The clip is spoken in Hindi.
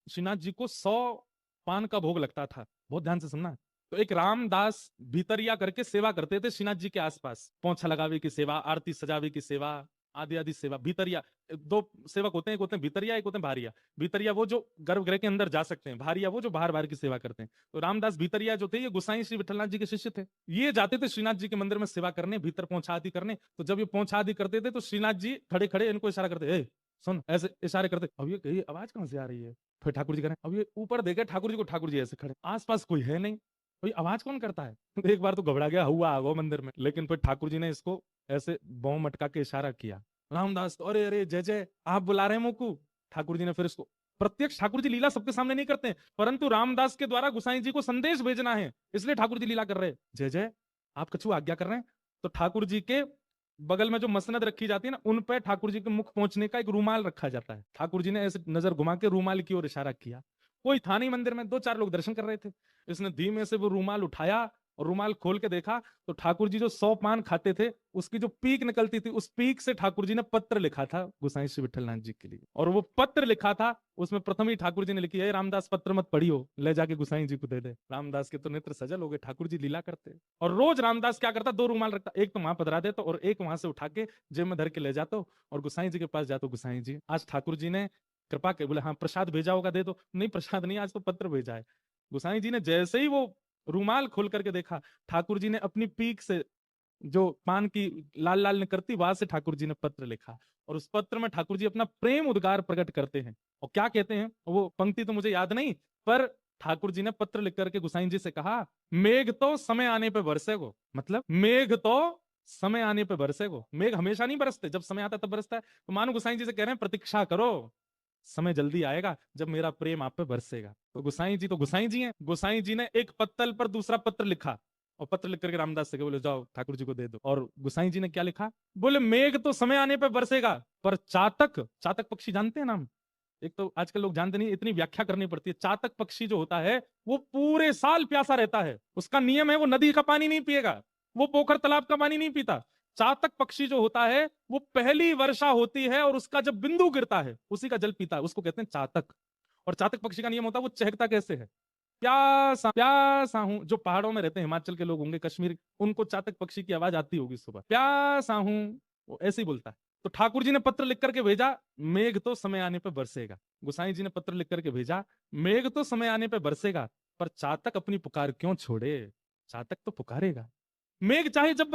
श्रीनाथ जी को 100 पान का भोग लगता था। बहुत ध्यान से सुनना। तो एक रामदास भीतरिया करके सेवा करते थे श्रीनाथ जी के आसपास, पोंछा लगावे की सेवा, आरती सजावे की सेवा, आदि आदि सेवा। भीतरिया दो सेवक होते हैं, एक होते हैं भीतरिया, एक होते हैं भारिया। भीतरिया वो जो गर्भगृह के अंदर जा सकते हैं, भारिया वो जो बाहर बाहर की सेवा करते हैं। तो रामदास भीतरिया जो थे ये गोसाई श्री विठलनाथ जी के शिष्य थे। ये जाते थे श्रीनाथ जी के मंदिर में सेवा करने, भीतर पोंछा आदि करने। तो जब ये पोंछा आदि करते थे तो श्रीनाथ जी खड़े खड़े इनको इशारा करते, ए सुन, ऐसे इशारे करते। अब ये आवाज कहां से आ रही है? फिर ठाकुर जी करें, अब ये ऊपर देखे ठाकुर जी को, ठाकुर जी ऐसे खड़े, आसपास कोई है नहीं, भाई आवाज कौन करता है? तो एक बार तो घबरा गया, हुआ आ गो मंदिर में। लेकिन फिर ठाकुर जी ने इसको ऐसे बॉम मटका के इशारा किया। रामदास तो अरे अरे जय जय, आप बुला रहे हैं मुकु। ठाकुर जी ने फिर इसको, प्रत्यक्ष ठाकुर जी लीला सबके सामने नहीं करते हैं, परंतु रामदास के द्वारा गुसाई जी को संदेश भेजना है, इसलिए ठाकुर जी लीला कर रहे हैं। जय जय, आप कछु आज्ञा कर रहे हैं। तो ठाकुर जी के बगल में जो मसनद रखी जाती है ना, उन पर ठाकुर जी के मुख पहुंचने का एक रूमाल रखा जाता है। ठाकुर जी ने ऐसे नजर घुमा के रूमाल की ओर इशारा किया। कोई था नहीं मंदिर में, दो चार लोग दर्शन कर रहे थे। इसने धीमे से वो रूमाल उठाया और रूमाल खोल के देखा तो ठाकुर जी जो 100 पान खाते थे उसकी जो पीक निकलती थी, उस पीक से ठाकुर जी ने पत्र लिखा था गोसाई श्री विठलनाथ जी के लिए। और वो पत्र लिखा था, उसमें प्रथम ही ठाकुर जी ने लिखी है, रामदास पत्र मत पढ़ियो, ले जाके गोसाई जी को दे दे। रामदास के तो नेत्र सजल हो गए, ठाकुर जी लीला करते। और रोज रामदास क्या करता, 2 रूमाल रखता, एक तो वहां पधरा देता और एक वहां से उठा के जेब में धर के ले जाता और गोसाई जी के पास जाता। गोसाई जी आज ठाकुर जी ने कृपा के, बोले हाँ प्रसाद भेजा होगा दे दो। नहीं प्रसाद नहीं, आज तो पत्र भेजा है। गोसाई जी ने जैसे ही वो रूमाल खोल करके देखा, ठाकुर जी ने अपनी पीक से जो पान की लाल लाल निकलती वहां से ठाकुर जी ने पत्र लिखा। और उस पत्र में ठाकुर जी अपना प्रेम उद्गार प्रकट करते हैं। और क्या कहते हैं, वो पंक्ति तो मुझे याद नहीं, पर ठाकुर जी ने पत्र लिख करके गोसाई जी से कहा, मेघ तो समय आने पे बरसेगो। मतलब मेघ तो समय आने पे बरसेगो। मेघ हमेशा नहीं बरसते, जब समय आता तब बरसता है। तो मानो गोसाई जी से कह रहे हैं प्रतीक्षा करो, समय जल्दी आएगा जब मेरा प्रेम आप पे बरसेगा। तो गोसाई जी तो गोसाई जी हैं। गोसाई जी ने एक पत्तल पर दूसरा पत्र लिखा और पत्र लिख करके रामदास से बोले जाओ ठाकुर जी को दे दो। और गोसाई जी ने क्या लिखा, बोले मेघ तो समय आने पे बरसेगा, पर चातक, चातक पक्षी जानते हैं नाम? एक तो आजकल लोग जानते नहीं, इतनी व्याख्या करनी पड़ती है। चातक पक्षी जो होता है वो पूरे साल प्यासा रहता है। उसका नियम है वो नदी का पानी नहीं पिएगा, वो पोखर तालाब का पानी नहीं पीता। चातक पक्षी जो होता है वो पहली वर्षा होती है और उसका जब बिंदु गिरता है उसी का जल पीता है, उसको कहते हैं चातक। और चातक पक्षी का नियम होता है वो चहकता कैसे है, प्यासा प्यासा हूं। जो पहाड़ों में रहते हैं, हिमाचल के लोग होंगे, कश्मीर, उनको चातक पक्षी की आवाज आती होगी सुबह, प्यासा हूं, वो ऐसे ही बोलता है। तो ठाकुर जी ने पत्र लिख करके भेजा, मेघ तो समय आने पर बरसेगा। गोसाई जी ने पत्र लिख करके भेजा, मेघ तो समय आने पर बरसेगा, पर चातक अपनी पुकार क्यों छोड़े, चातक तो पुकारेगा। मेघ चाहे जब